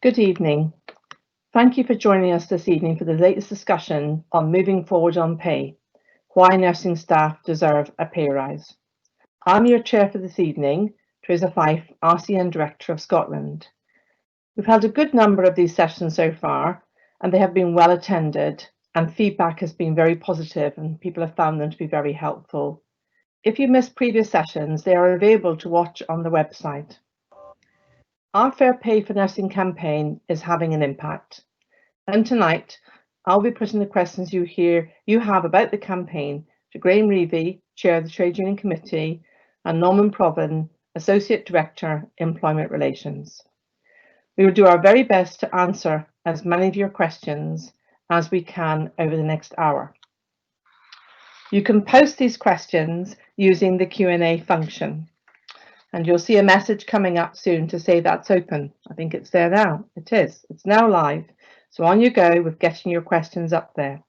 Good evening. Thank you for joining us this evening for the latest discussion on moving forward on pay, why nursing staff deserve a pay rise. I'm your chair for this evening, Theresa Fyffe, RCN Director of Scotland. We've had a good number of these sessions so far, and they have been well attended, and feedback has been very positive, and people have found them to be very helpful. If you missed previous sessions, they are available to watch on the website. Our Fair Pay for Nursing campaign is having an impact. And tonight, I'll be putting the questions you have about the campaign to Graham Revie, Chair of the Trade Union Committee, and Norman Provan, Associate Director, Employment Relations. We will do our very best to answer as many of your questions as we can over the next hour. You can post these questions using the Q&A function. And you'll see a message coming up soon to say that's open. I think it's there now. It is. It's now live. So on you go with getting your questions up there.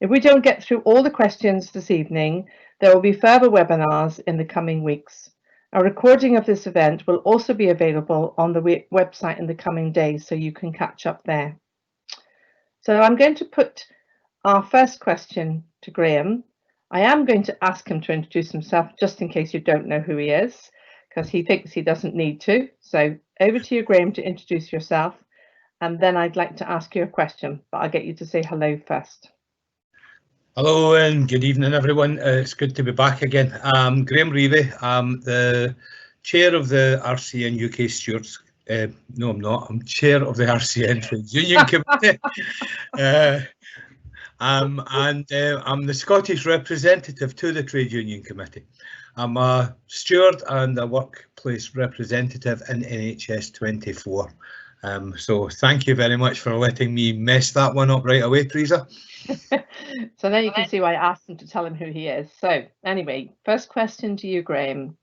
If we don't get through all the questions this evening, there will be further webinars in the coming weeks. A recording of this event will also be available on the website in the coming days, so you can catch up there. So I'm going to put our first question to Graham. I am going to ask him to introduce himself, just in case you don't know who he is, because he thinks he doesn't need to. So over to you, Graham, to introduce yourself, and then I'd like to ask you a question, but I'll get you to say hello first. Hello and good evening, everyone. It's good to be back again. I'm Graham Revie. I'm the chair of the RCN UK Stewards. No, I'm not. I'm chair of the RCN Trade Union Committee. And I'm the Scottish representative to the Trade Union Committee. I'm a steward and a workplace representative in NHS 24. So thank you very much for letting me mess that one up right away, Theresa. So now you can see why I asked him to tell him who he is. So anyway, first question to you, Graham.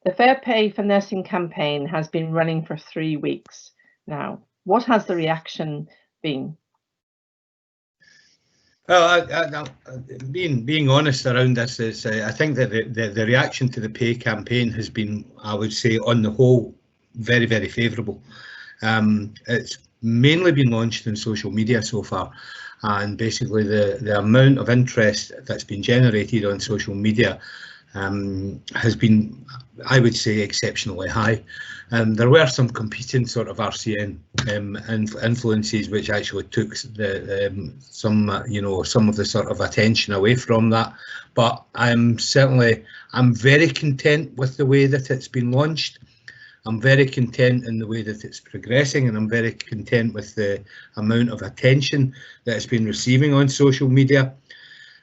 The Fair Pay for Nursing campaign has been running for 3 weeks now. What has the reaction been? Well, being honest around this is, I think that the reaction to the pay campaign has been, I would say, on the whole, very, very favourable. It's mainly been launched in social media so far, and basically the amount of interest that's been generated on social media has been, I would say, exceptionally high. There were some competing sort of RCN influences which actually took some of the sort of attention away from that. But I'm very content with the way that it's been launched. I'm very content in the way that it's progressing, and I'm very content with the amount of attention that it's been receiving on social media.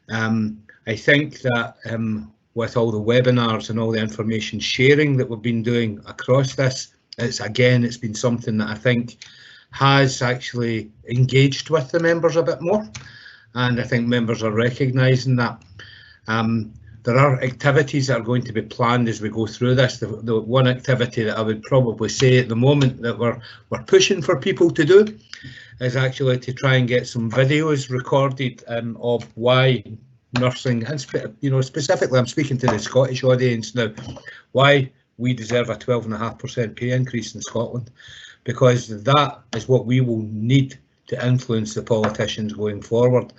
I think that with all the webinars and all the information sharing that we've been doing across this, it's been something that I think has actually engaged with the members a bit more, and I think members are recognising that. There are activities that are going to be planned as we go through this. The one activity that I would probably say at the moment that we're pushing for people to do is actually to try and get some videos recorded of why nursing, and specifically I'm speaking to the Scottish audience now, why we deserve a 12.5% pay increase in Scotland, because that is what we will need to influence the politicians going forward.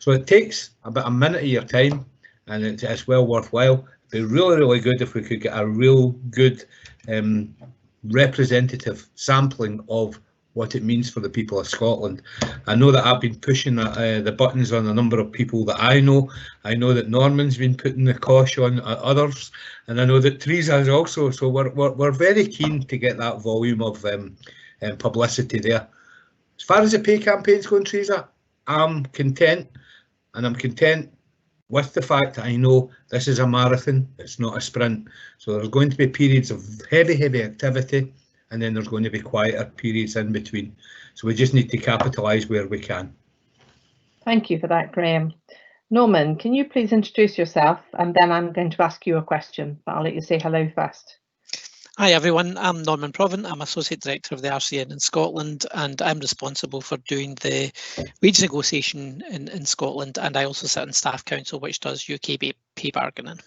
So it takes about a minute of your time, and it's well worthwhile. It'd be really, really good if we could get a real good representative sampling of what it means for the people of Scotland. I know that I've been pushing the buttons on a number of people that I know. I know that Norman's been putting the cosh on others, and I know that Theresa is also. So we're very keen to get that volume of publicity there. As far as the pay campaign's going, Theresa, I'm content, and I'm content with the fact that I know this is a marathon, it's not a sprint. So there's going to be periods of heavy activity, and then there's going to be quieter periods in between. So we just need to capitalise where we can. Thank you for that, Graham. Norman, can you please introduce yourself, and then I'm going to ask you a question, but I'll let you say hello first. Hi everyone, I'm Norman Provan. I'm Associate Director of the RCN in Scotland, and I'm responsible for doing the wage negotiation in Scotland, and I also sit on Staff Council, which does UK pay bargaining.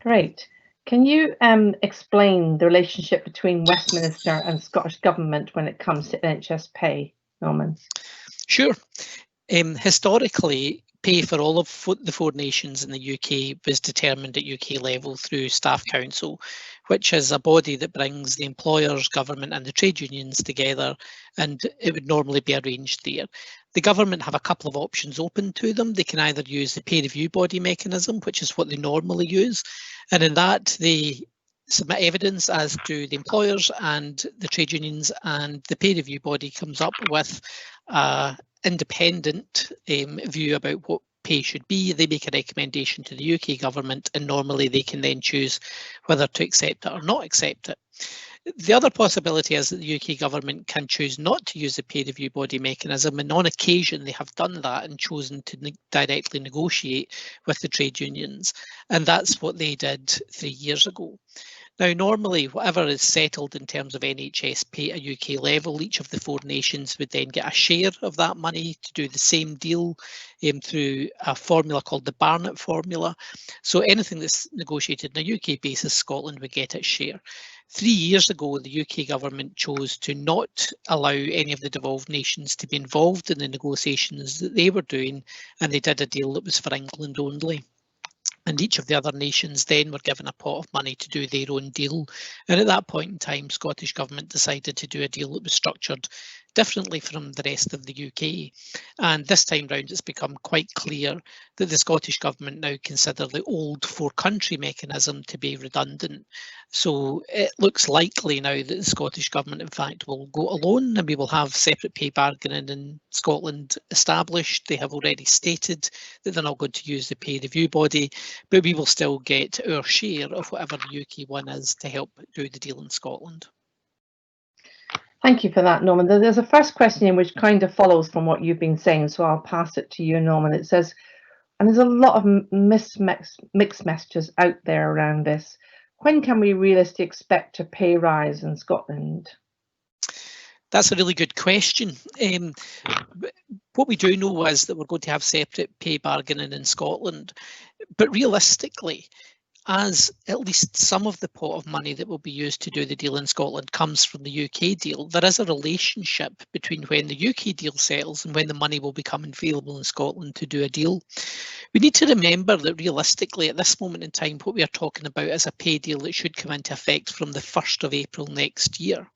Great. Can you explain the relationship between Westminster and Scottish Government when it comes to NHS pay, Norman? Sure. Historically, pay for all of the four nations in the UK was determined at UK level through Staff Council, which is a body that brings the employers, government and the trade unions together, and it would normally be arranged there. The government have a couple of options open to them. They can either use the pay review body mechanism, which is what they normally use, and in that they submit evidence as do the employers and the trade unions, and the pay review body comes up with independent view about what pay should be. They make a recommendation to the UK government, and normally they can then choose whether to accept it or not accept it. The other possibility is that the UK government can choose not to use the pay review body mechanism, and on occasion they have done that and chosen to directly negotiate with the trade unions, and that's what they did 3 years ago. Now, normally, whatever is settled in terms of NHS pay at UK level, each of the four nations would then get a share of that money to do the same deal through a formula called the Barnett formula. So anything that's negotiated on a UK basis, Scotland would get its share. 3 years ago, the UK government chose to not allow any of the devolved nations to be involved in the negotiations that they were doing, and they did a deal that was for England only. And each of the other nations then were given a pot of money to do their own deal. And at that point in time, Scottish Government decided to do a deal that was structured differently from the rest of the UK. And this time round, it's become quite clear that the Scottish Government now consider the old four-country mechanism to be redundant. So it looks likely now that the Scottish Government, in fact, will go alone, and we will have separate pay bargaining in Scotland established. They have already stated that they're not going to use the pay review body, but we will still get our share of whatever the UK one is to help do the deal in Scotland. Thank you for that, Norman. There's a first question in which kind of follows from what you've been saying, so I'll pass it to you, Norman. It says, and there's a lot of mixed messages out there around this. When can we realistically expect a pay rise in Scotland? That's a really good question. What we do know is that we're going to have separate pay bargaining in Scotland, but realistically, as at least some of the pot of money that will be used to do the deal in Scotland comes from the UK deal, there is a relationship between when the UK deal settles and when the money will become available in Scotland to do a deal. We need to remember that realistically at this moment in time, what we are talking about is a pay deal that should come into effect from the 1st of April next year.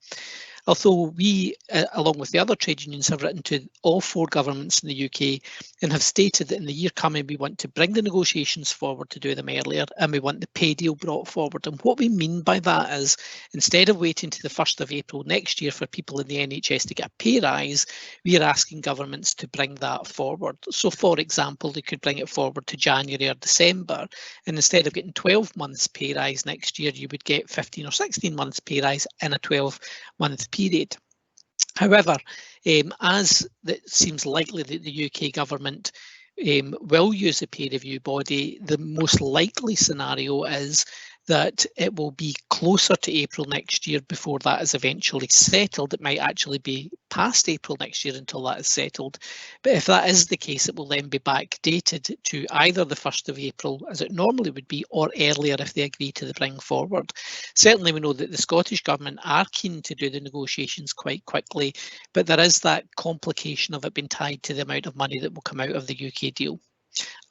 Although we, along with the other trade unions, have written to all four governments in the UK and have stated that in the year coming we want to bring the negotiations forward to do them earlier, and we want the pay deal brought forward. And what we mean by that is, instead of waiting to the 1st of April next year for people in the NHS to get a pay rise, we are asking governments to bring that forward. So for example, they could bring it forward to January or December, and instead of getting 12 months pay rise next year, you would get 15 or 16 months pay rise in a 12-month period. However, as it seems likely that the UK government will use a pay review body, the most likely scenario is that it will be closer to April next year before that is eventually settled. It might actually be past April next year until that is settled. But if that is the case, it will then be backdated to either the 1st of April, as it normally would be, or earlier if they agree to the bring forward. Certainly we know that the Scottish Government are keen to do the negotiations quite quickly, but there is that complication of it being tied to the amount of money that will come out of the UK deal.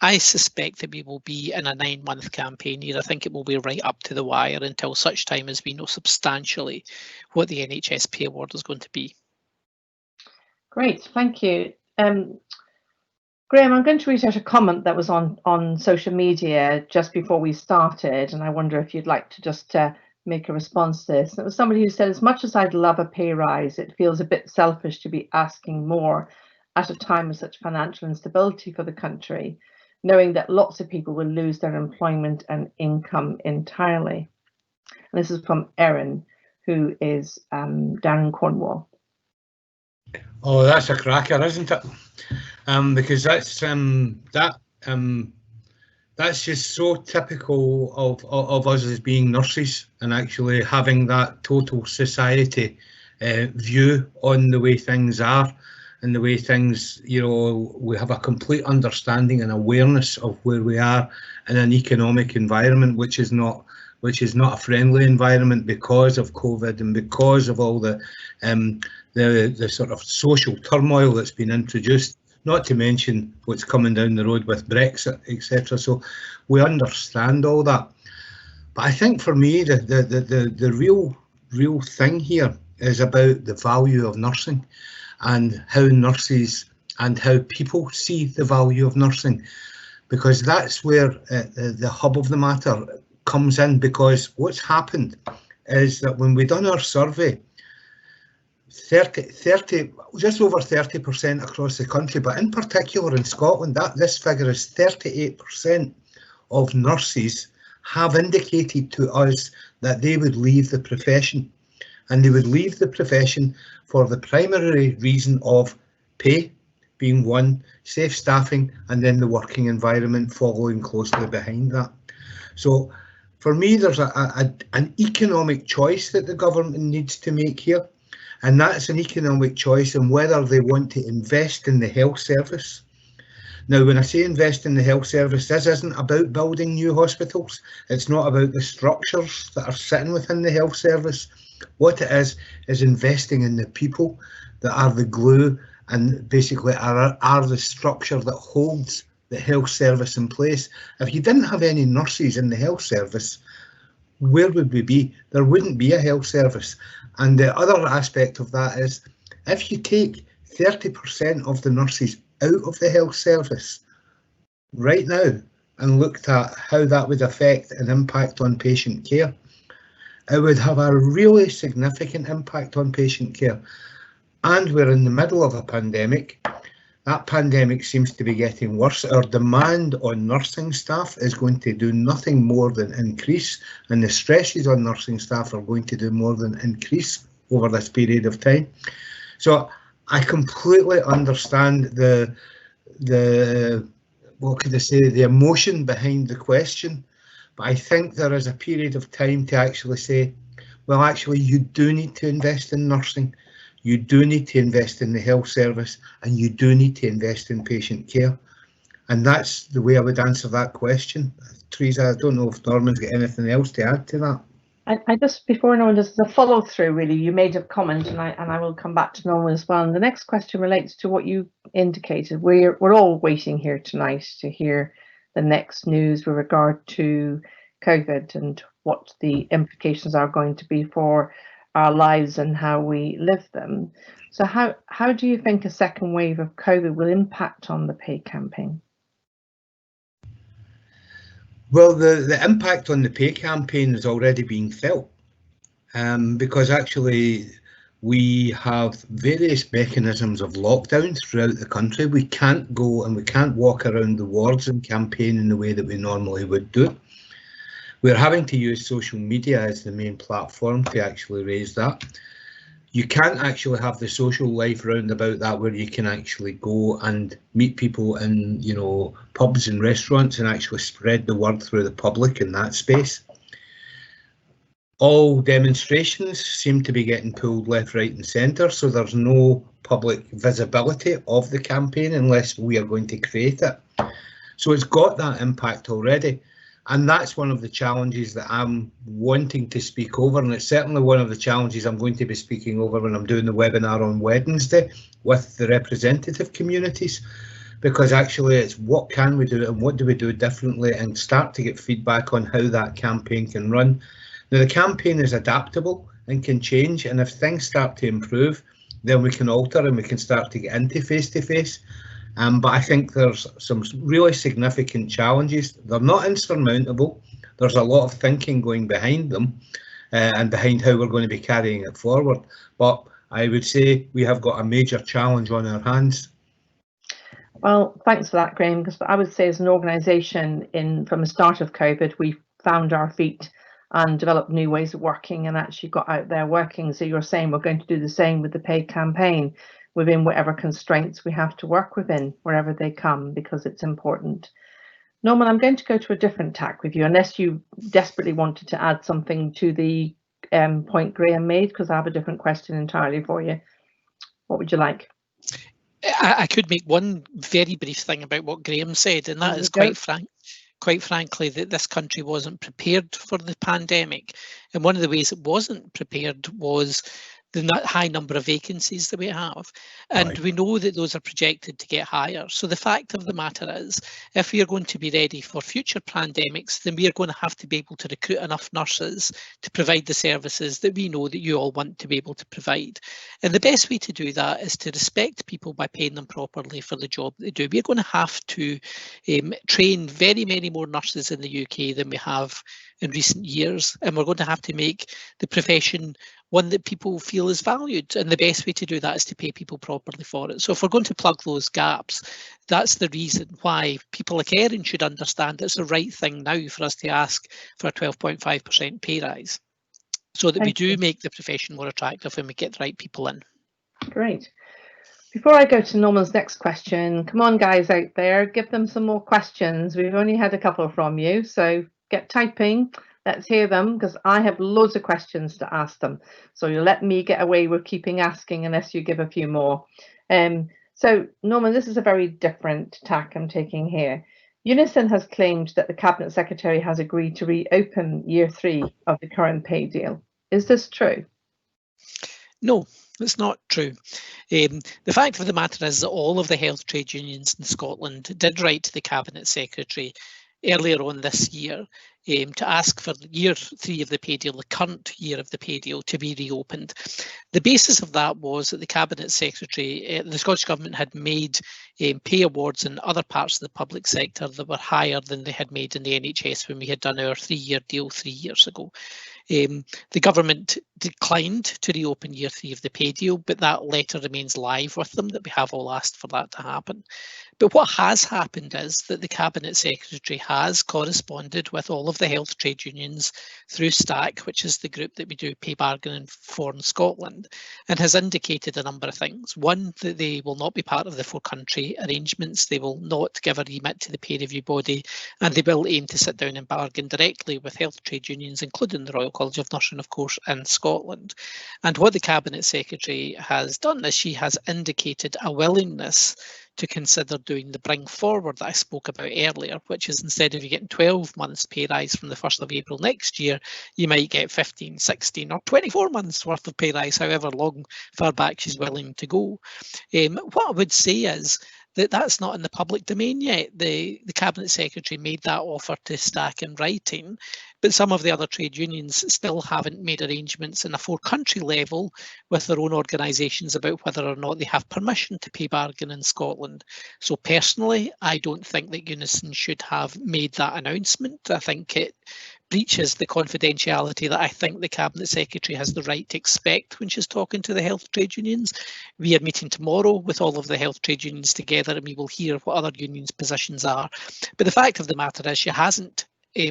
I suspect that we will be in a 9-month campaign here. I think it will be right up to the wire until such time as we know substantially what the NHS pay award is going to be. Great, thank you. Graham, I'm going to read out a comment that was on social media just before we started, and I wonder if you'd like to just make a response to this. And it was somebody who said, as much as I'd love a pay rise, it feels a bit selfish to be asking more at a time of such financial instability for the country, knowing that lots of people will lose their employment and income entirely. And this is from Erin, who is down in Cornwall. Oh, that's a cracker, isn't it? Because that's just so typical of us as being nurses, and actually having that total society view on the way things are. And the way things, you know, we have a complete understanding and awareness of where we are in an economic environment which is not which is not a friendly environment because of COVID and because of all the sort of social turmoil that's been introduced, not to mention what's coming down the road with Brexit, etc. So we understand all that. But I think for me, the real thing here is about the value of nursing and how nurses and how people see the value of nursing, because that's where the hub of the matter comes in. Because what's happened is that when we done our survey, just over 30% across the country, but in particular in Scotland, this figure is 38% of nurses have indicated to us that they would leave the profession, and they would leave the profession for the primary reason of pay being one, safe staffing, and then the working environment following closely behind that. So for me, there's an economic choice that the government needs to make here, and that's an economic choice on whether they want to invest in the health service. Now, when I say invest in the health service, this isn't about building new hospitals. It's not about the structures that are sitting within the health service. What it is investing in the people that are the glue and basically are the structure that holds the health service in place. If you didn't have any nurses in the health service, where would we be? There wouldn't be a health service. And the other aspect of that is, if you take 30% of the nurses out of the health service right now and looked at how that would affect an impact on patient care, it would have a really significant impact on patient care. And we're in the middle of a pandemic. That pandemic seems to be getting worse. Our demand on nursing staff is going to do nothing more than increase, and the stresses on nursing staff are going to do more than increase over this period of time. So I completely understand the what could I say, the emotion behind the question, but I think there is a period of time to actually say, well, actually, you do need to invest in nursing, you do need to invest in the health service, and you do need to invest in patient care. And that's the way I would answer that question. Theresa, I don't know if Norman's got anything else to add to that. I just, before Norman, just as a follow through, really, you made a comment, and I will come back to Norman as well. And the next question relates to what you indicated. We're all waiting here tonight to hear the next news with regard to COVID and what the implications are going to be for our lives and how we live them. So how do you think a second wave of COVID will impact on the pay campaign? Well, the impact on the pay campaign is already being felt, because actually we have various mechanisms of lockdown throughout the country. We can't go and we can't walk around the wards and campaign in the way that we normally would do. We're having to use social media as the main platform to actually raise that. You can't actually have the social life round about that where you can actually go and meet people in, you know, pubs and restaurants and actually spread the word through the public in that space. All demonstrations seem to be getting pulled left, right and centre, so there's no public visibility of the campaign unless we are going to create it. So it's got that impact already. And that's one of the challenges that I'm wanting to speak over, and it's certainly one of the challenges I'm going to be speaking over when I'm doing the webinar on Wednesday with the representative communities, because actually it's what can we do and what do we do differently, and start to get feedback on how that campaign can run. Now, the campaign is adaptable and can change, and if things start to improve, then we can alter and we can start to get into face-to-face. But I think there's some really significant challenges. They're not insurmountable. There's a lot of thinking going behind them and behind how we're going to be carrying it forward. But I would say we have got a major challenge on our hands. Well, thanks for that, Graham, because I would say as an organisation, from the start of COVID, we found our feet and developed new ways of working and actually got out there working. So you're saying we're going to do the same with the paid campaign, within whatever constraints we have to work within, wherever they come, because it's important. Norman, I'm going to go to a different tack with you, unless you desperately wanted to add something to the point Graham made, because I have a different question entirely for you. What would you like? I could make one very brief thing about what Graham said, and that is quite frank. quite frankly, that this country wasn't prepared for the pandemic. And one of the ways it wasn't prepared was the high number of vacancies that we have. And we know that those are projected to get higher. So the fact of the matter is, if we are going to be ready for future pandemics, then we are going to have to be able to recruit enough nurses to provide the services that we know that you all want to be able to provide. And the best way to do that is to respect people by paying them properly for the job they do. We're going to have to train very many more nurses in the UK than we have in recent years, and we're going to have to make the profession one that people feel is valued, and the best way to do that is to pay people properly for it. So if we're going to plug those gaps, that's the reason why people like Erin should understand it's the right thing now for us to ask for a 12.5% pay rise, so that we do make the profession more attractive and we get the right people in. Great. Before I go to Norman's next question, come on guys out there, give them some more questions. We've only had a couple from you, so get typing. Let's hear them, because I have loads of questions to ask them. So you'll let me get away with keeping asking unless you give a few more. So Norman, this is a very different tack I'm taking here. Unison has claimed that the Cabinet Secretary has agreed to reopen year 3 of the current pay deal. Is this true? No, it's not true. The fact of the matter is that all of the health trade unions in Scotland did write to the Cabinet Secretary earlier on this year to ask for year 3 of the pay deal, the current year of the pay deal, to be reopened. The basis of that was that the Cabinet Secretary, the Scottish Government had made pay awards in other parts of the public sector that were higher than they had made in the NHS when we had done our 3-year deal 3 years ago. The government declined to reopen year 3 of the pay deal, but that letter remains live with them, that we have all asked for that to happen. But what has happened is that the Cabinet Secretary has corresponded with all of the health trade unions through STAC, which is the group that we do pay bargaining for in Scotland, and has indicated a number of things. One, that they will not be part of the 4-country arrangements, they will not give a remit to the pay review body, and they will aim to sit down and bargain directly with health trade unions, including the Royal College of Nursing, of course, in Scotland. And what the Cabinet Secretary has done is she has indicated a willingness to consider doing the bring forward that I spoke about earlier, which is instead of you getting 12 months pay rise from the 1st of April next year, you might get 15, 16 or 24 months worth of pay rise, however long far back she's willing to go. What I would say is that that's not in the public domain yet. The Cabinet Secretary made that offer to STAC in writing, but some of the other trade unions still haven't made arrangements in a 4-country level with their own organisations about whether or not they have permission to pay bargain in Scotland. So personally, I don't think that Unison should have made that announcement. I think it breaches the confidentiality that I think the Cabinet Secretary has the right to expect when she's talking to the health trade unions. We are meeting tomorrow with all of the health trade unions together, and we will hear what other unions' positions are. But the fact of the matter is she hasn't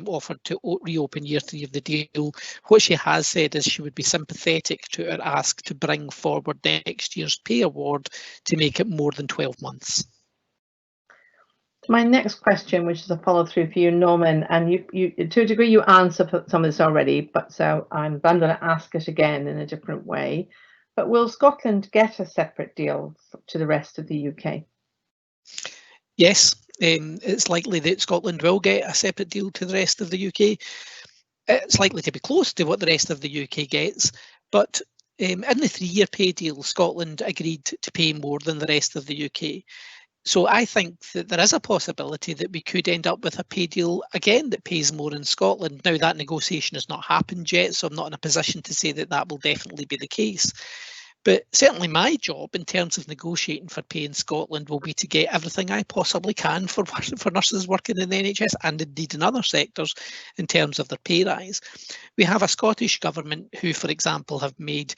offered to reopen year 3 of the deal. What she has said is she would be sympathetic to our ask to bring forward next year's pay award to make it more than 12 months. My next question, which is a follow through for you, Norman, and you to a degree you answered some of this already, but so I'm going to ask it again in a different way. But will Scotland get a separate deal to the rest of the UK? Yes, it's likely that Scotland will get a separate deal to the rest of the UK. It's likely to be close to what the rest of the UK gets, but in the 3-year pay deal, Scotland agreed to pay more than the rest of the UK. So I think that there is a possibility that we could end up with a pay deal again that pays more in Scotland. Now, that negotiation has not happened yet, so I'm not in a position to say that that will definitely be the case. But certainly my job in terms of negotiating for pay in Scotland will be to get everything I possibly can for nurses working in the NHS and indeed in other sectors in terms of their pay rise. We have a Scottish government who, for example, have made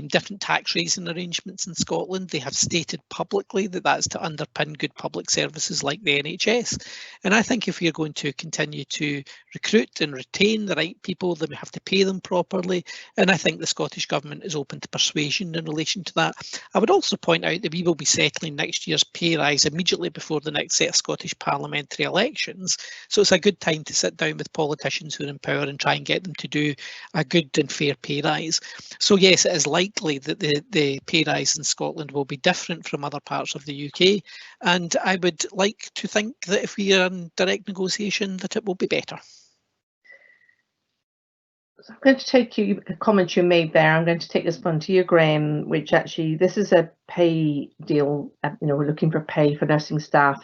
different tax raising arrangements in Scotland. They have stated publicly that that's to underpin good public services like the NHS. And I think if we are going to continue to recruit and retain the right people, then we have to pay them properly. And I think the Scottish Government is open to persuasion in relation to that. I would also point out that we will be settling next year's pay rise immediately before the next set of Scottish parliamentary elections. So it's a good time to sit down with politicians who are in power and try and get them to do a good and fair pay rise. So yes, it is likely that the pay rise in Scotland will be different from other parts of the UK. And I would like to think that if we are in direct negotiation, that it will be better. So I'm going to take a comment you made there. I'm going to take this one to you, Graham, which actually this is a pay deal. We're looking for pay for nursing staff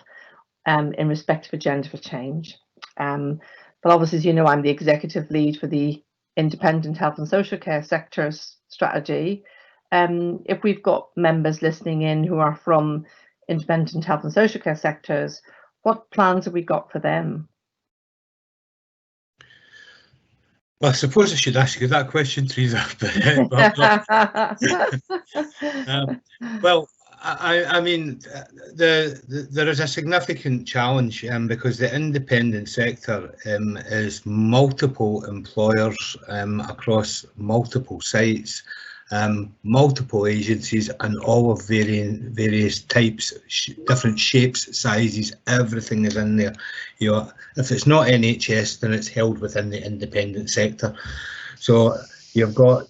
in respect of Agenda for Change. But obviously, as you know, I'm the executive lead for the independent health and social care sector's strategy. If we've got members listening in who are from independent health and social care sectors, what plans have we got for them? Well, I suppose I should ask you that question, Theresa. Well, I mean, there is a significant challenge because the independent sector is multiple employers across multiple sites, multiple agencies, and all of various types, different shapes, sizes. Everything is in there. If it's not NHS, then it's held within the independent sector. So you've got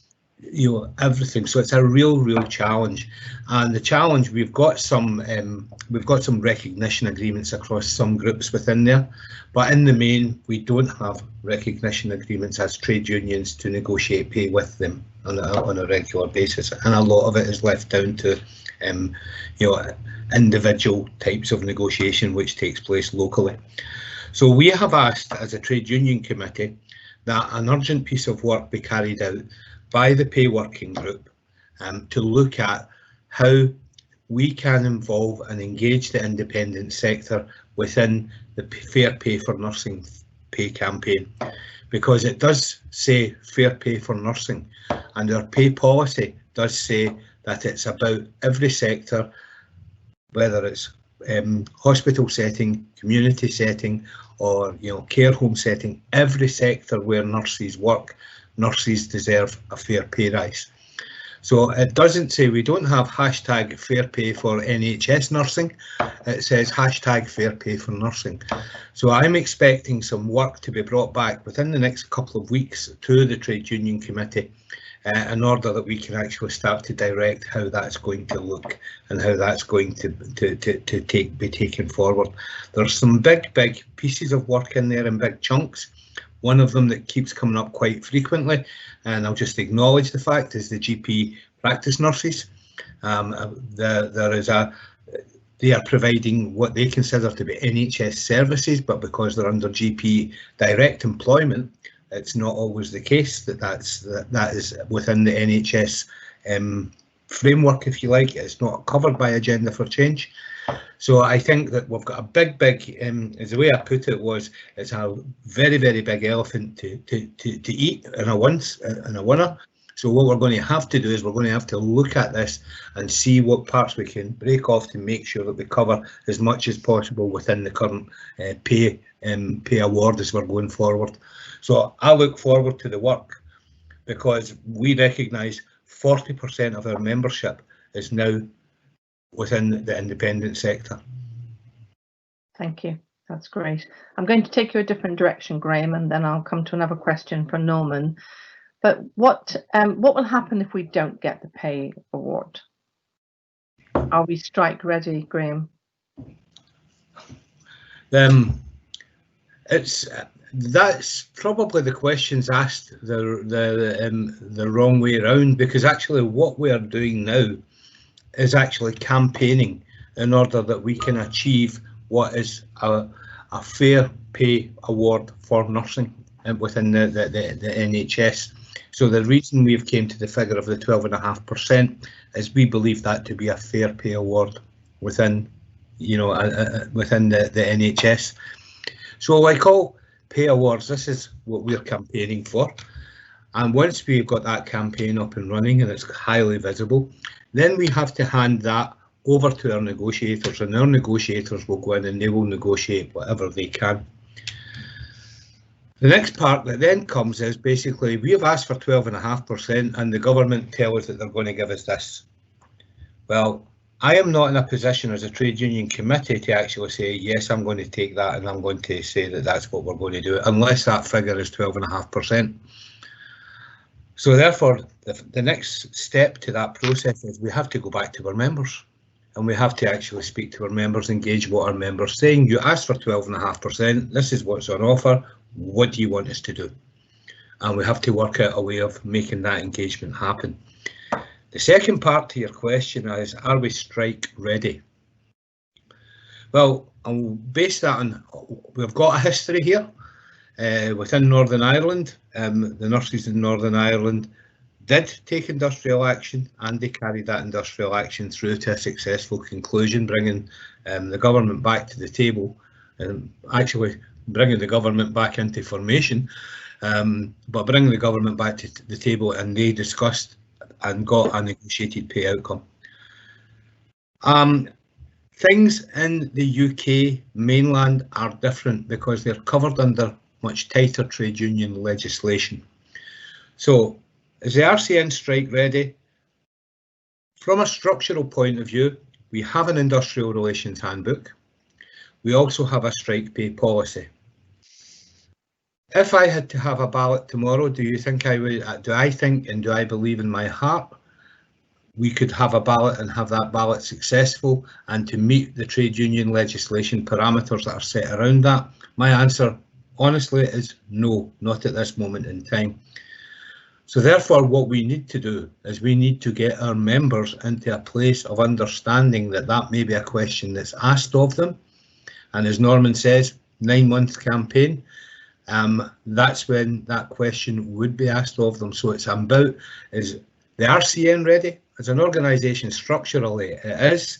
everything. So it's a real challenge. And the challenge, we've got some recognition agreements across some groups within there, but in the main we don't have recognition agreements as trade unions to negotiate pay with them on a regular basis, and a lot of it is left down to individual types of negotiation which takes place locally. So we have asked as a trade union committee that an urgent piece of work be carried out by the pay working group to look at how we can involve and engage the independent sector within the Fair Pay for Nursing pay campaign, because it does say fair pay for nursing, and our pay policy does say that it's about every sector, whether it's hospital setting, community setting, or care home setting. Every sector where nurses work, nurses deserve a fair pay rise. So it doesn't say, we don't have hashtag fair pay for NHS nursing, it says hashtag fair pay for nursing. So I'm expecting some work to be brought back within the next couple of weeks to the Trade Union Committee in order that we can actually start to direct how that's going to look and how that's going to be taken forward. There's some big pieces of work in there in big chunks. One of them that keeps coming up quite frequently, and I'll just acknowledge the fact, is the GP practice nurses. They are providing what they consider to be NHS services, but because they're under GP direct employment, it's not always the case that is within the NHS framework, if you like. It's not covered by Agenda for Change. So I think that we've got a big, as the way I put it was, it's a very big elephant to eat in a winner. So what we're going to have to do is we're going to have to look at this and see what parts we can break off to make sure that we cover as much as possible within the current pay award as we're going forward. So I look forward to the work, because we recognise 40% of our membership is now within the independent sector. Thank you. That's great. I'm going to take you a different direction, Graham, and then I'll come to another question for Norman. But what will happen if we don't get the pay award? Are we strike ready, Graham? That's probably the questions asked the wrong way around, because actually what we are doing now is actually campaigning in order that we can achieve what is a fair pay award for nursing within the NHS. So the reason we've came to the figure of the 12.5% is we believe that to be a fair pay award within within the NHS. So like all pay awards, this is what we're campaigning for. And once we've got that campaign up and running and it's highly visible, then we have to hand that over to our negotiators, and our negotiators will go in and they will negotiate whatever they can. The next part that then comes is basically we have asked for 12.5% and the government tell us that they're going to give us this. Well, I am not in a position as a trade union committee to actually say, yes, I'm going to take that and I'm going to say that that's what we're going to do, unless that figure is 12.5%. So therefore, the next step to that process is we have to go back to our members and we have to actually speak to our members, engage what our members are saying. You asked for 12.5%, this is what's on offer, what do you want us to do? And we have to work out a way of making that engagement happen. The second part to your question is, are we strike ready? Well, I'll base that on, we've got a history here within Northern Ireland. The nurses in Northern Ireland did take industrial action and they carried that industrial action through to a successful conclusion, bringing the government back to the table, and actually bringing the government back into formation, but bringing the government back to the table, and they discussed and got a negotiated pay outcome. Things in the UK mainland are different because they're covered under much tighter trade union legislation. So is the RCN strike ready? From a structural point of view, we have an industrial relations handbook. We also have a strike pay policy. If I had to have a ballot tomorrow, do you think I would? Do I think and do I believe in my heart we could have a ballot and have that ballot successful and to meet the trade union legislation parameters that are set around that? My answer, honestly, is no, not at this moment in time. So therefore, what we need to do is we need to get our members into a place of understanding that that may be a question that's asked of them. And as Norman says, 9-month campaign. That's when that question would be asked of them. So it's about, is the RCN ready? As an organisation structurally it is.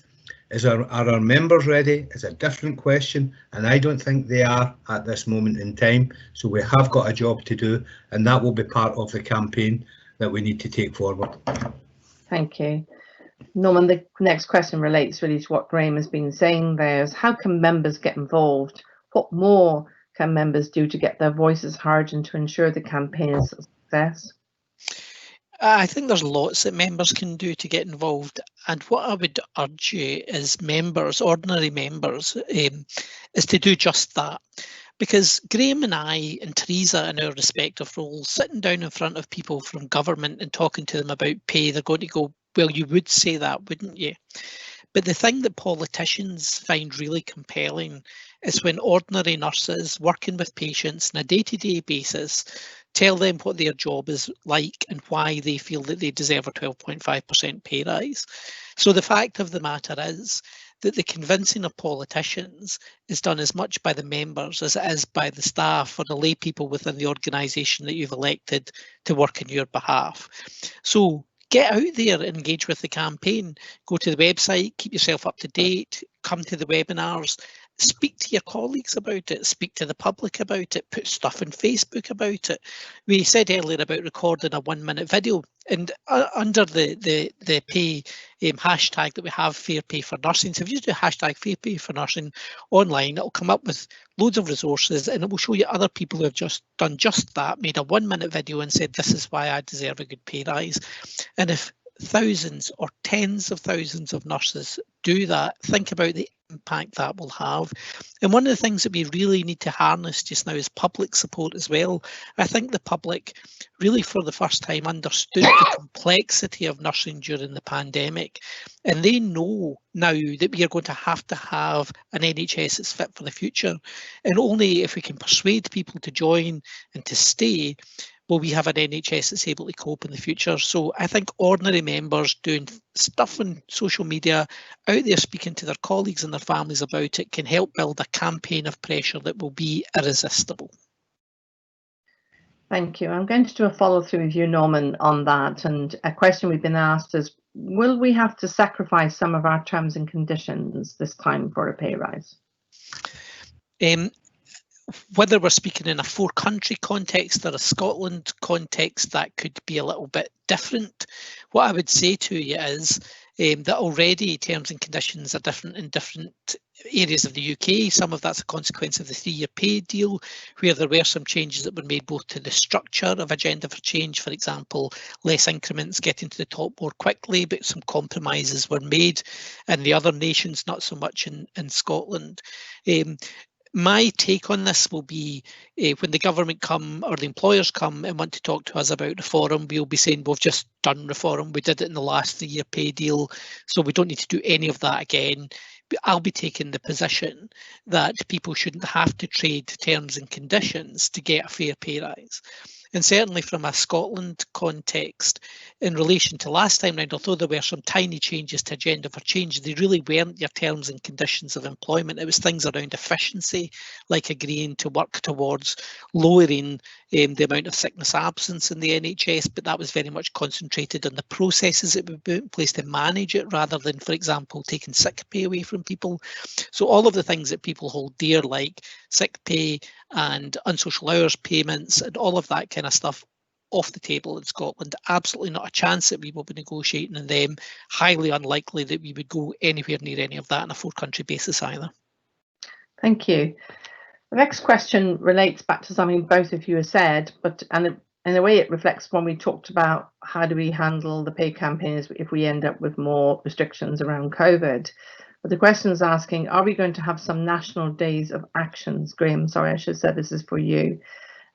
Are our members ready? Is a different question, and I don't think they are at this moment in time. So we have got a job to do, and that will be part of the campaign that we need to take forward. Thank you. Norman, the next question relates really to what Graham has been saying there, is how can members get involved? What more can members do to get their voices heard and to ensure the campaign is a success? I think there's lots that members can do to get involved, and what I would urge you as members, ordinary members, is to do just that. Because Graham and I and Theresa in our respective roles, sitting down in front of people from government and talking to them about pay, they're going to go, well, you would say that, wouldn't you? But the thing that politicians find really compelling is when ordinary nurses working with patients on a day-to-day basis tell them what their job is like and why they feel that they deserve a 12.5% pay rise. So the fact of the matter is that the convincing of politicians is done as much by the members as it is by the staff or the lay people within the organisation that you've elected to work on your behalf. So get out there and engage with the campaign. Go to the website, keep yourself up to date, come to the webinars, speak to your colleagues about it, speak to the public about it, put stuff on Facebook about it. We said earlier about recording a 1-minute video, and under the pay hashtag that we have, Fair Pay for Nursing. So if you do hashtag Fair Pay for Nursing online, it'll come up with loads of resources and it will show you other people who have just done just that, made a 1-minute video and said, this is why I deserve a good pay rise. And if thousands or tens of thousands of nurses do that, think about the impact that will have. And one of the things that we really need to harness just now is public support as well. I think the public really for the first time understood the complexity of nursing during the pandemic, and they know now that we are going to have an NHS that's fit for the future, and only if we can persuade people to join and to stay will we have an NHS that's able to cope in the future. So I think ordinary members doing stuff on social media, out there speaking to their colleagues and their families about it, can help build a campaign of pressure that will be irresistible. Thank you. I'm going to do a follow through with you, Norman, on that. And a question we've been asked is, will we have to sacrifice some of our terms and conditions this time for a pay rise? Whether we're speaking in a 4-country context or a Scotland context, that could be a little bit different. What I would say to you is that already terms and conditions are different in different areas of the UK. Some of that's a consequence of the 3-year pay deal, where there were some changes that were made both to the structure of Agenda for Change, for example, less increments getting to the top more quickly, but some compromises were made in the other nations, not so much in Scotland. My take on this will be when the government come or the employers come and want to talk to us about reform, we'll be saying we've just done reform. We did it in the last 3-year pay deal, so we don't need to do any of that again. But I'll be taking the position that people shouldn't have to trade terms and conditions to get a fair pay rise. And certainly from a Scotland context, in relation to last time round, although there were some tiny changes to Agenda for Change, they really weren't your terms and conditions of employment. It was things around efficiency, like agreeing to work towards lowering the amount of sickness absence in the NHS, but that was very much concentrated on the processes that would be in place to manage it, rather than, for example, taking sick pay away from people. So all of the things that people hold dear, like sick pay and unsocial hours payments and all of that kind of stuff, off the table in Scotland. Absolutely not a chance that we will be negotiating on them. Highly unlikely that we would go anywhere near any of that on a 4-country basis either. Thank you. The next question relates back to something both of you have said, but in a way it reflects when we talked about how do we handle the pay campaigns if we end up with more restrictions around COVID. But the question is asking, are we going to have some national days of actions? Graham, sorry, I should have said this is for you.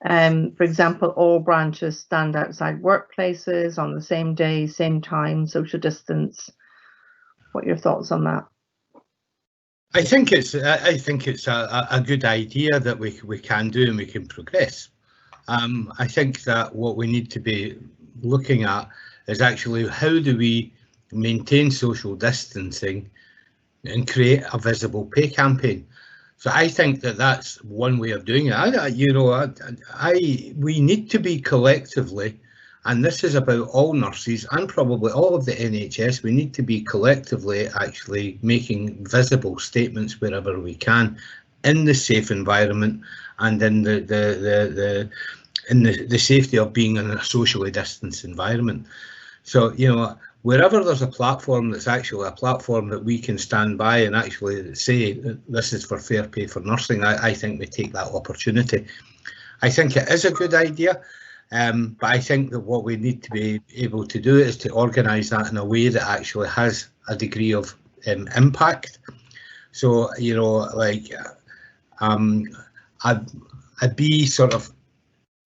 For example, all branches stand outside workplaces on the same day, same time, social distance. What are your thoughts on that? I think it's a good idea that we can do and we can progress. I think that what we need to be looking at is actually how do we maintain social distancing and create a visible pay campaign. So I think that that's one way of doing it. We need to be collectively, and this is about all nurses and probably all of the NHS, we need to be collectively actually making visible statements wherever we can in the safe environment and in the safety of being in a socially distanced environment. So, wherever there's a platform that's actually a platform that we can stand by and actually say this is for fair pay for nursing, I think we take that opportunity. I think it is a good idea, but I think that what we need to be able to do is to organise that in a way that actually has a degree of impact. So, I'd be sort of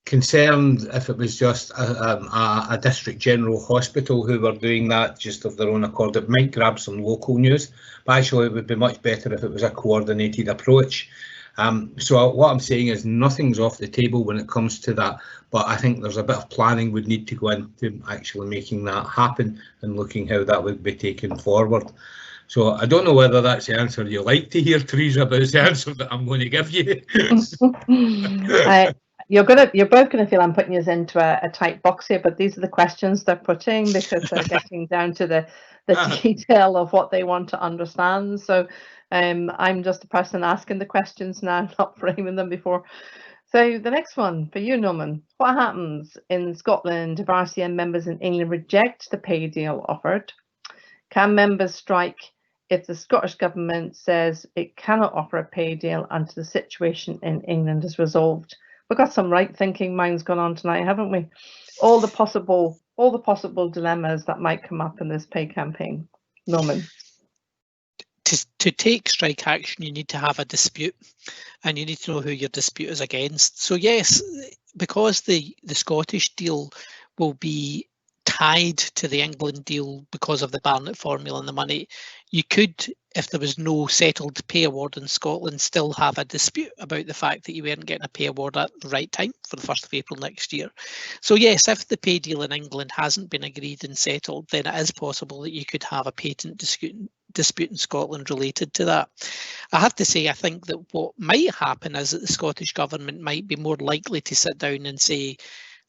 concerned if it was just a district general hospital who were doing that just of their own accord. It might grab some local news, but actually it would be much better if it was a coordinated approach. So what I'm saying is nothing's off the table when it comes to that, but I think there's a bit of planning would need to go into actually making that happen and looking how that would be taken forward. So I don't know whether that's the answer you like to hear, Theresa, but it's the answer that I'm going to give you. You're both going to feel I'm putting you into a tight box here, but these are the questions they're putting because they're getting down to the detail of what they want to understand. So I'm just a person asking the questions now, not framing them before. So the next one for you, Norman. What happens in Scotland if RCN members in England reject the pay deal offered? Can members strike if the Scottish Government says it cannot offer a pay deal until the situation in England is resolved? We've got some right thinking minds going on tonight, haven't we? All the possible dilemmas that might come up in this pay campaign. Norman. To take strike action, you need to have a dispute, and you need to know who your dispute is against. So yes, because the Scottish deal will be tied to the England deal because of the Barnett formula and the money, you could, if there was no settled pay award in Scotland, still have a dispute about the fact that you weren't getting a pay award at the right time for the 1st of April next year. So yes, if the pay deal in England hasn't been agreed and settled, then it is possible that you could have a patent dispute in Scotland related to that. I have to say, I think that what might happen is that the Scottish Government might be more likely to sit down and say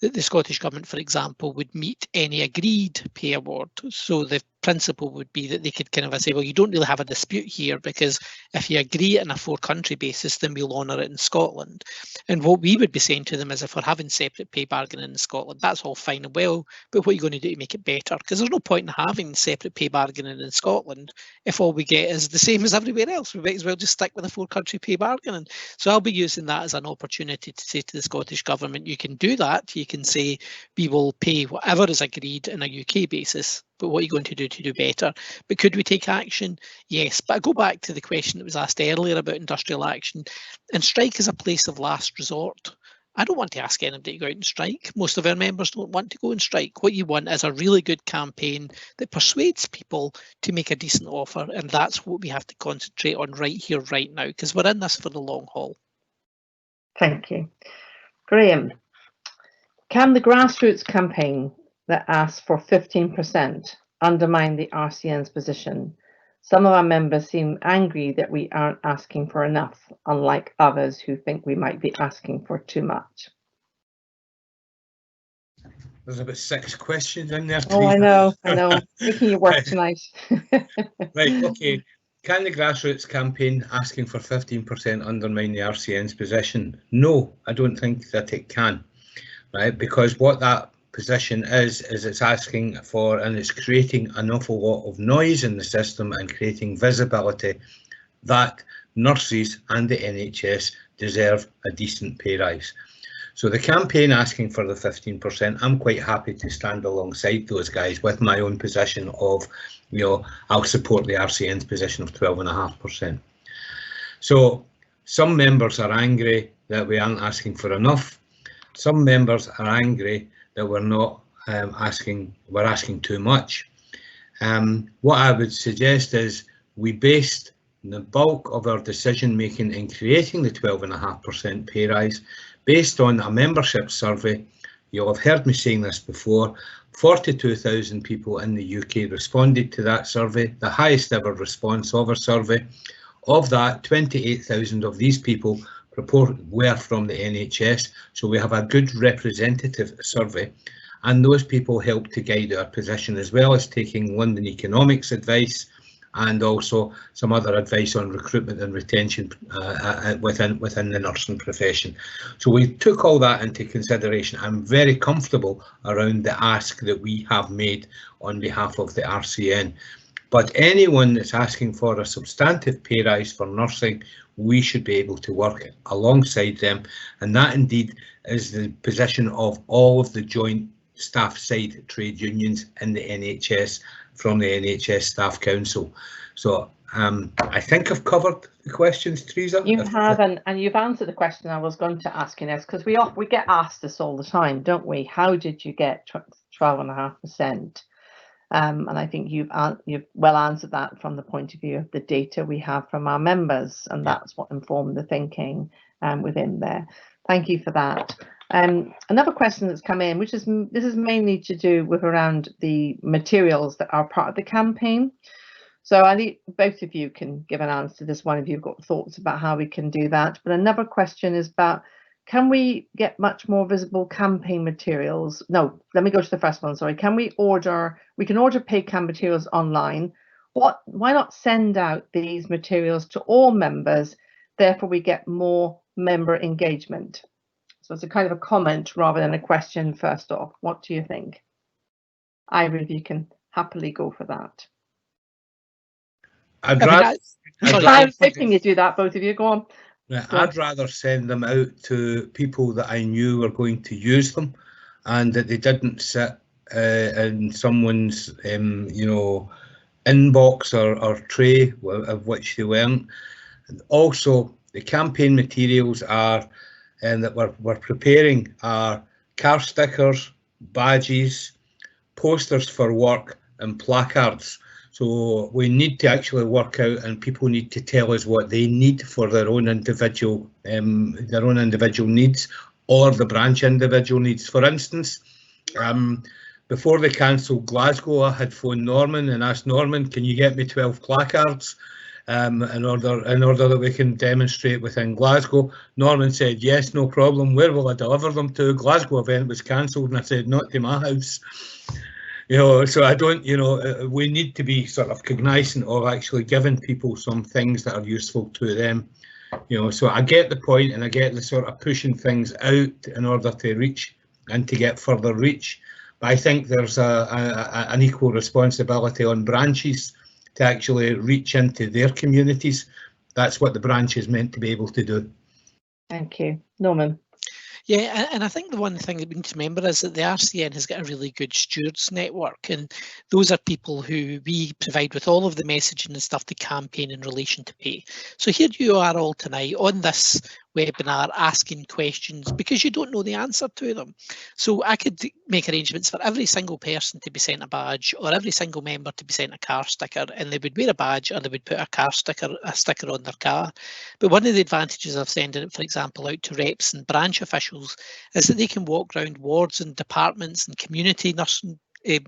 that the Scottish Government, for example, would meet any agreed pay award. So the principle would be that they could kind of say, well, you don't really have a dispute here, because if you agree on a 4-country basis, then we'll honour it in Scotland. And what we would be saying to them is, if we're having separate pay bargaining in Scotland, that's all fine and well, but what are you going to do to make it better? Because there's no point in having separate pay bargaining in Scotland if all we get is the same as everywhere else. We might as well just stick with a 4-country pay bargaining. So I'll be using that as an opportunity to say to the Scottish Government, you can do that. You can say, we will pay whatever is agreed on a UK basis, but what are you going to do better? But could we take action? Yes, but I go back to the question that was asked earlier about industrial action, and strike is a place of last resort. I don't want to ask anybody to go out and strike. Most of our members don't want to go and strike. What you want is a really good campaign that persuades people to make a decent offer, and that's what we have to concentrate on right here, right now, because we're in this for the long haul. Thank you. Graham, can the grassroots campaign that asks for 15% undermine the RCN's position? Some of our members seem angry that we aren't asking for enough, unlike others who think we might be asking for too much. There's about 6 questions in there. Oh, I know. Making you work tonight. Right, okay. Can the grassroots campaign asking for 15% undermine the RCN's position? No, I don't think that it can, right? Because what that position is it's asking for, and it's creating an awful lot of noise in the system and creating visibility that nurses and the NHS deserve a decent pay rise. So the campaign asking for the 15%, I'm quite happy to stand alongside those guys with my own position of, I'll support the RCN's position of 12.5%. So some members are angry that we aren't asking for enough. Some members are angry that we're not we're asking too much. What I would suggest is we based the bulk of our decision making in creating the 12.5% pay rise based on a membership survey. You'll have heard me saying this before. 42,000 people in the UK responded to that survey, the highest ever response of a survey. Of that, 28,000 of these people were from the NHS, so we have a good representative survey, and those people help to guide our position, as well as taking London economics advice and also some other advice on recruitment and retention within the nursing profession. So we took all that into consideration. I'm very comfortable around the ask that we have made on behalf of the RCN. But anyone that's asking for a substantive pay rise for nursing, we should be able to work alongside them. And that indeed is the position of all of the joint staff side trade unions in the NHS from the NHS Staff Council. So I think I've covered the questions, Theresa. You have, and you've answered the question I was going to ask you next, because we get asked this all the time, don't we? How did you get 12.5%? And I think you've well answered that from the point of view of the data we have from our members, and that's what informed the thinking within there. Thank you for that. Another question that's come in, this is mainly to do with around the materials that are part of the campaign. So I think both of you can give an answer to this. One of you have got thoughts about how we can do that. But another question is about, can we get much more visible campaign materials? No, let me go to the first one, sorry. We can order pay cam materials online. Why not send out these materials to all members? Therefore, we get more member engagement. So it's a kind of a comment rather than a question first off. What do you think? Revie, you can happily go for that. I'm picking you do that, both of you. Go on. I'd rather send them out to people that I knew were going to use them, and that they didn't sit in someone's, inbox or tray of which they weren't. And also, the campaign materials that we're preparing are car stickers, badges, posters for work, and placards. So we need to actually work out, and people need to tell us what they need for their own individual needs, or the branch individual needs. For instance, before they cancelled Glasgow, I had phoned Norman and asked Norman, can you get me 12 placards in order that we can demonstrate within Glasgow? Norman said, yes, no problem. Where will I deliver them to? Glasgow event was cancelled, and I said, not to my house. You know, so I don't, you know, we need to be sort of cognizant of actually giving people some things that are useful to them. You know, so I get the point, and I get the sort of pushing things out in order to reach and to get further reach. But I think there's an equal responsibility on branches to actually reach into their communities. That's what the branch is meant to be able to do. Thank you. Norman. Yeah, and I think the one thing that we need to remember is that the RCN has got a really good stewards network, and those are people who we provide with all of the messaging and stuff to campaign in relation to pay. So here you are all tonight on this webinar asking questions because you don't know the answer to them. So I could make arrangements for every single person to be sent a badge, or every single member to be sent a car sticker, and they would wear a badge or they would put a sticker on their car. But one of the advantages of sending it, for example, out to reps and branch officials is that they can walk around wards and departments and community nursing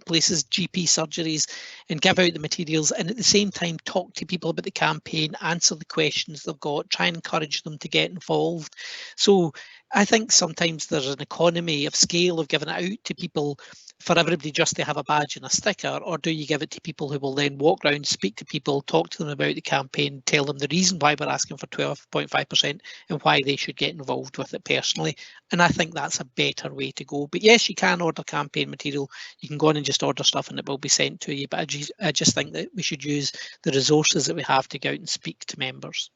places, GP surgeries, and give out the materials, and at the same time talk to people about the campaign, answer the questions they've got, try and encourage them to get involved. So I think sometimes there's an economy of scale of giving it out to people for everybody just to have a badge and a sticker, or do you give it to people who will then walk around, speak to people, talk to them about the campaign, tell them the reason why we're asking for 12.5% and why they should get involved with it personally. And I think that's a better way to go. But yes, you can order campaign material. You can go on and just order stuff and it will be sent to you. But I just think that we should use the resources that we have to go out and speak to members.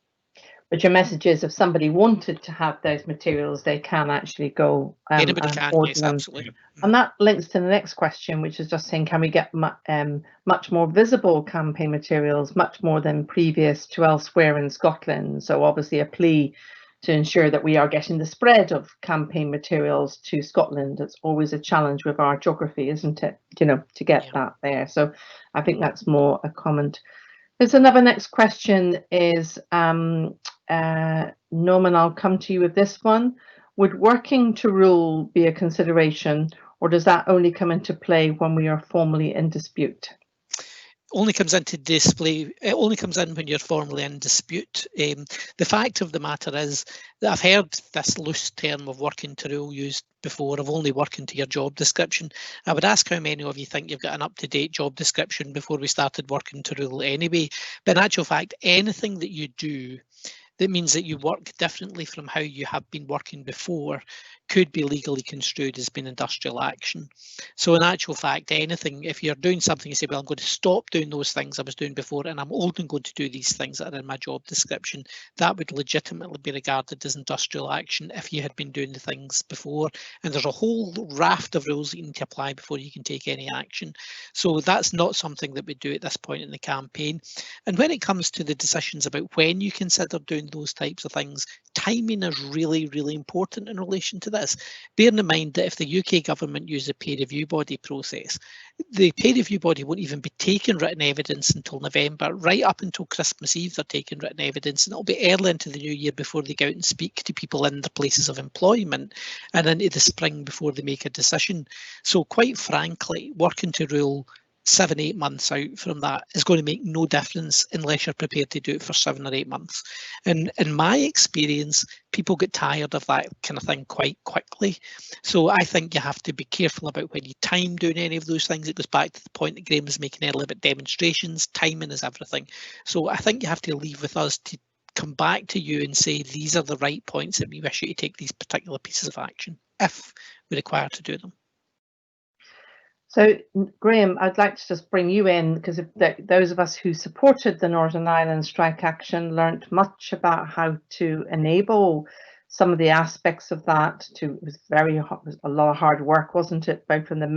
But your message is, if somebody wanted to have those materials, they can actually go Anybody can, order yes, them. absolutely. And that links to the next question, which is just saying, can we get much more visible campaign materials, much more than previous to elsewhere in Scotland? So obviously a plea to ensure that we are getting the spread of campaign materials to Scotland. It's always a challenge with our geography, isn't it? You know, to get that there. So I think that's more a comment. There's another next question is, Norman, I'll come to you with this one. Would working to rule be a consideration, or does that only come into play when we are formally in dispute? Only comes into display, it only comes in when you're formally in dispute. The fact of the matter is that I've heard this loose term of working to rule used before, of only working to your job description. I would ask how many of you think you've got an up-to-date job description before we started working to rule anyway. But in actual fact, anything that you do that means that you work differently from how you have been working before could be legally construed as being industrial action. So in actual fact, anything, if you're doing something, you say, well, I'm going to stop doing those things I was doing before, and I'm only going to do these things that are in my job description, that would legitimately be regarded as industrial action if you had been doing the things before. And there's a whole raft of rules that you need to apply before you can take any action. So that's not something that we do at this point in the campaign. And when it comes to the decisions about when you consider doing those types of things, timing is really, really important in relation to this. Bearing in mind that if the UK government uses a peer review body process, the peer review body won't even be taking written evidence until November. Right up until Christmas Eve, they're taking written evidence, and it'll be early into the new year before they go out and speak to people in their places of employment, and into the spring before they make a decision. So quite frankly, working to rule 7-8 months out from that is going to make no difference unless you're prepared to do it for 7 or 8 months. And in my experience, people get tired of that kind of thing quite quickly. So I think you have to be careful about when you time doing any of those things. It goes back to the point that Graham was making earlier about demonstrations. Timing is everything. So I think you have to leave with us to come back to you and say, these are the right points that we wish you to take these particular pieces of action if we're required to do them. So, Graham, I'd like to just bring you in, because those of us who supported the Northern Ireland strike action learnt much about how to enable some of the aspects of that. It was a lot of hard work, wasn't it, both from the